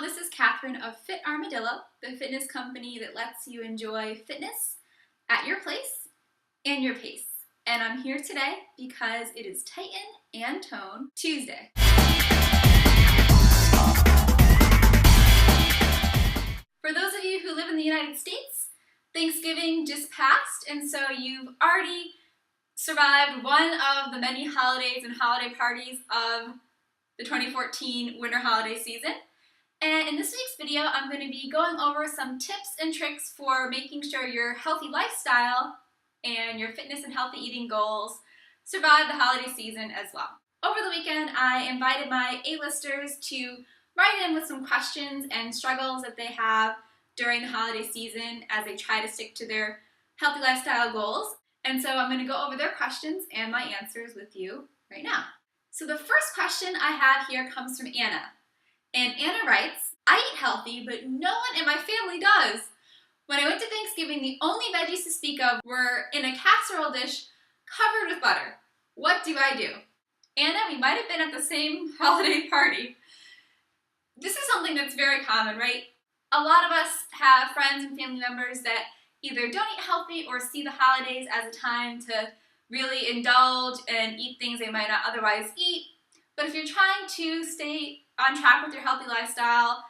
this is Catherine of Fit Armadillo, the fitness company that lets you enjoy fitness at your place and your pace. And I'm here today because it is Tighten and Tone Tuesday. For those of you who live in the United States, Thanksgiving just passed, and so you've already survived one of the many holidays and holiday parties of the 2014 winter holiday season. And in this week's video, I'm going to be going over some tips and tricks for making sure your healthy lifestyle and your fitness and healthy eating goals survive the holiday season as well. Over the weekend, I invited my A-listers to write in with some questions and struggles that they have during the holiday season as they try to stick to their healthy lifestyle goals. And so I'm going to go over their questions and my answers with you right now. So the first question I have here comes from Anna. And Anna writes, I eat healthy, but no one in my family does. When I went to Thanksgiving, the only veggies to speak of were in a casserole dish covered with butter. What do I do? Anna, we might have been at the same holiday party. This is something that's very common, right? A lot of us have friends and family members that either don't eat healthy or see the holidays as a time to really indulge and eat things they might not otherwise eat. But if you're trying to stay on track with your healthy lifestyle,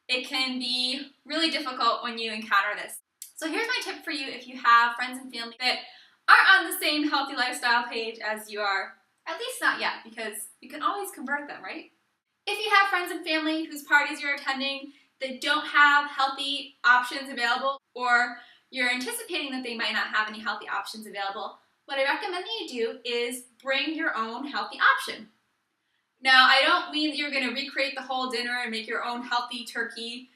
it can be really difficult when you encounter this. So here's my tip for you if you have friends and family that aren't on the same healthy lifestyle page as you are. At least not yet, because you can always convert them, right? If you have friends and family whose parties you're attending that don't have healthy options available, or you're anticipating that they might not have any healthy options available, what I recommend that you do is bring your own healthy option. Now, I don't mean that you're going to recreate the whole dinner and make your own healthy turkey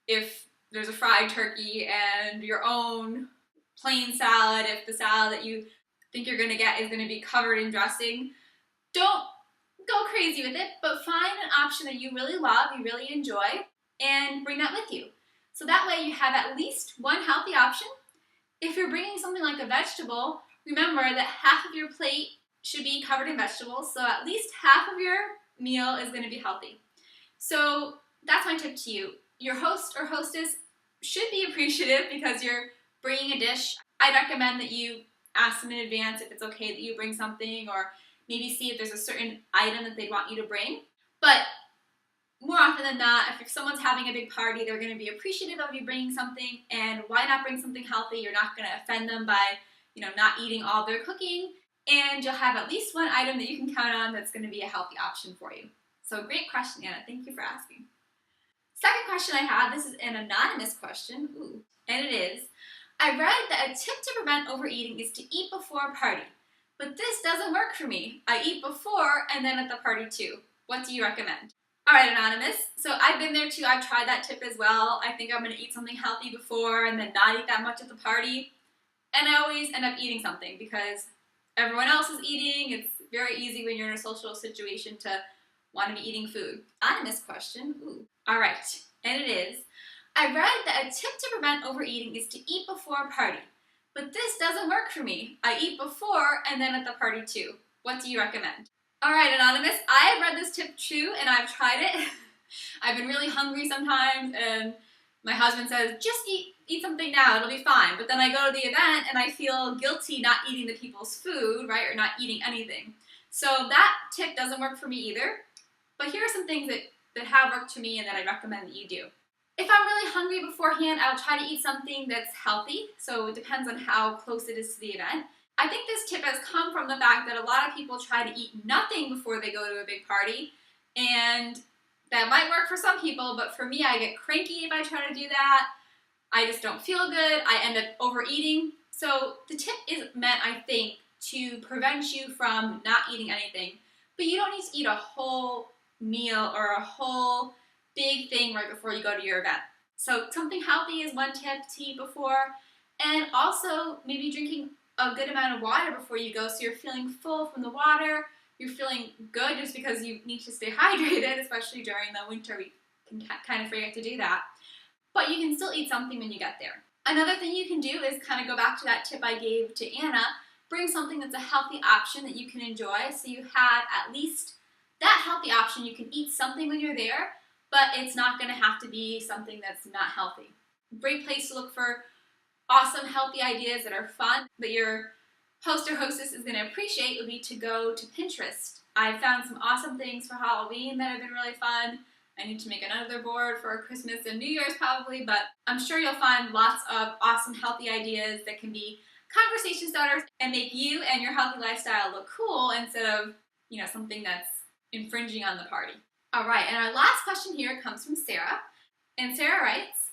if there's a fried turkey, and your own plain salad if the salad that you think you're going to get is going to be covered in dressing. Don't go crazy with it, but find an option that you really love, you really enjoy, and bring that with you. So that way you have at least one healthy option. If you're bringing something like a vegetable, remember that half of your plate should be covered in vegetables, so at least half of your meal is going to be healthy. So that's my tip to you. Your host or hostess should be appreciative because you're bringing a dish. I recommend that you ask them in advance if it's okay that you bring something, or maybe see if there's a certain item that they'd want you to bring. But more often than not, if someone's having a big party, they're going to be appreciative of you bringing something, and why not bring something healthy? You're not going to offend them by, not eating all their cooking, and you'll have at least one item that you can count on that's going to be a healthy option for you. So great question, Anna. Thank you for asking. Second question I have, this is an anonymous question, and it is, I read that a tip to prevent overeating is to eat before a party, but this doesn't work for me. I eat before and then at the party too. What do you recommend? All right, Anonymous, so I've been there too. I've tried that tip as well. I think I'm going to eat something healthy before and then not eat that much at the party, and I always end up eating something because everyone else is eating. It's very easy when you're in a social situation to want to be eating food. Anonymous question, All right, and it is, I read that a tip to prevent overeating is to eat before a party, but this doesn't work for me. I eat before and then at the party too. What do you recommend? All right, Anonymous, I have read this tip too, and I've tried it. I've been really hungry sometimes, and my husband says, just eat something now, it'll be fine. But then I go to the event, and I feel guilty not eating the people's food, right, or not eating anything. So that tip doesn't work for me either. But here are some things that have worked for me and that I recommend that you do. If I'm really hungry beforehand, I'll try to eat something that's healthy, so it depends on how close it is to the event. I think this tip has come from the fact that a lot of people try to eat nothing before they go to a big party, and that might work for some people, but for me, I get cranky if I try to do that. I just don't feel good. I end up overeating. So the tip is meant, I think, to prevent you from not eating anything, but you don't need to eat a whole meal or a whole big thing right before you go to your event. So something healthy is one tip to eat before, and also maybe drinking a good amount of water before you go so you're feeling full from the water, you're feeling good just because you need to stay hydrated, especially during the winter. We can kind of forget to do that. But you can still eat something when you get there. Another thing you can do is kind of go back to that tip I gave to Anna, bring something that's a healthy option that you can enjoy so you have at least that healthy option. You can eat something when you're there, but it's not going to have to be something that's not healthy. Great place to look for awesome, healthy ideas that are fun, that your host or hostess is going to appreciate would be to go to Pinterest. I found some awesome things for Halloween that have been really fun. I need to make another board for Christmas and New Year's probably, but I'm sure you'll find lots of awesome, healthy ideas that can be conversation starters and make you and your healthy lifestyle look cool instead of, something that's infringing on the party. All right, and our last question here comes from Sarah. And Sarah writes,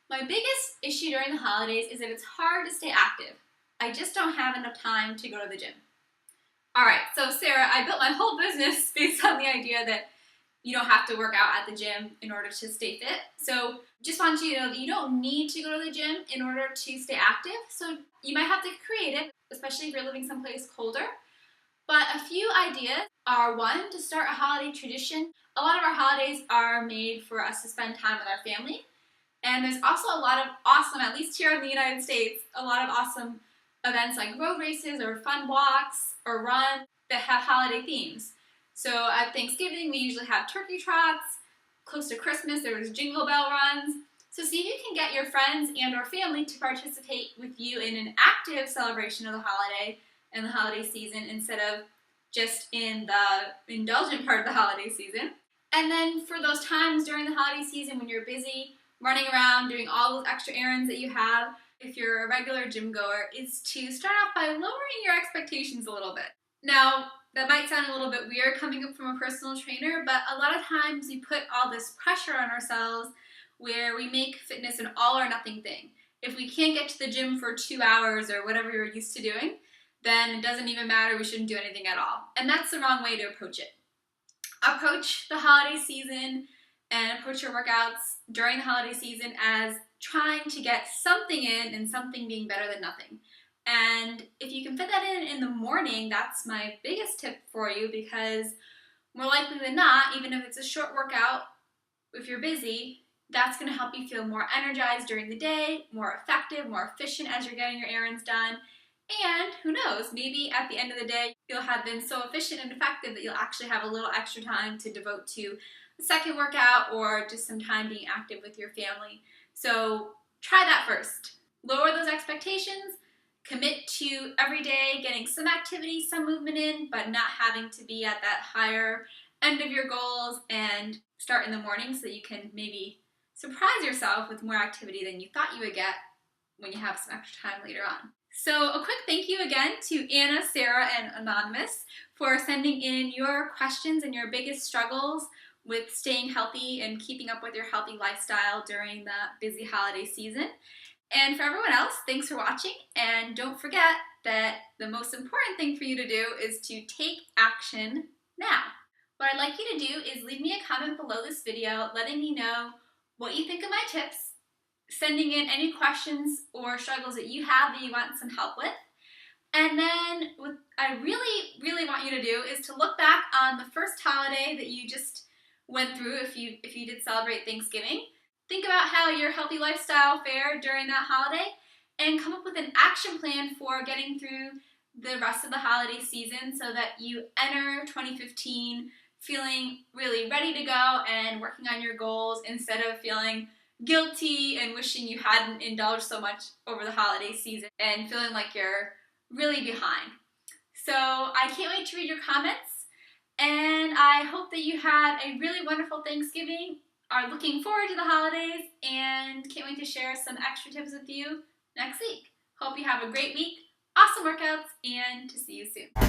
"My biggest issue during the holidays is that it's hard to stay active. I just don't have enough time to go to the gym." All right, so Sarah, I built my whole business based on the idea that you don't have to work out at the gym in order to stay fit. So just want you to know that you don't need to go to the gym in order to stay active. So you might have to create it, especially if you're living someplace colder. But a few ideas are, one, to start a holiday tradition. A lot of our holidays are made for us to spend time with our family. And there's also a lot of awesome, at least here in the United States, a lot of awesome events like road races or fun walks or runs that have holiday themes. So at Thanksgiving, we usually have turkey trots. Close to Christmas, there was jingle bell runs. So see if you can get your friends and or family to participate with you in an active celebration of the holiday and the holiday season instead of just in the indulgent part of the holiday season. And then for those times during the holiday season when you're busy running around doing all those extra errands that you have, if you're a regular gym goer, is to start off by lowering your expectations a little bit. Now, that might sound a little bit weird coming up from a personal trainer, but a lot of times we put all this pressure on ourselves where we make fitness an all or nothing thing. If we can't get to the gym for 2 hours or whatever you're used to doing, then it doesn't even matter, we shouldn't do anything at all. And that's the wrong way to approach it. Approach the holiday season and approach your workouts during the holiday season as trying to get something in and something being better than nothing. And if you can fit that in the morning, that's my biggest tip for you, because more likely than not, even if it's a short workout, if you're busy, that's going to help you feel more energized during the day, more effective, more efficient as you're getting your errands done. And who knows, maybe at the end of the day, you'll have been so efficient and effective that you'll actually have a little extra time to devote to a second workout or just some time being active with your family. So try that first. Lower those expectations. Commit to every day getting some activity, some movement in, but not having to be at that higher end of your goals, and start in the morning so that you can maybe surprise yourself with more activity than you thought you would get when you have some extra time later on. So a quick thank you again to Anna, Sarah, and Anonymous for sending in your questions and your biggest struggles with staying healthy and keeping up with your healthy lifestyle during the busy holiday season. And for everyone else, thanks for watching, and don't forget that the most important thing for you to do is to take action now. What I'd like you to do is leave me a comment below this video letting me know what you think of my tips, sending in any questions or struggles that you have that you want some help with. And then what I really, really want you to do is to look back on the first holiday that you just went through if you did celebrate Thanksgiving. Think about how your healthy lifestyle fared during that holiday and come up with an action plan for getting through the rest of the holiday season so that you enter 2015 feeling really ready to go and working on your goals instead of feeling guilty and wishing you hadn't indulged so much over the holiday season and feeling like you're really behind. So I can't wait to read your comments, and I hope that you had a really wonderful Thanksgiving, are looking forward to the holidays, and can't wait to share some extra tips with you next week. Hope you have a great week, awesome workouts, and to see you soon.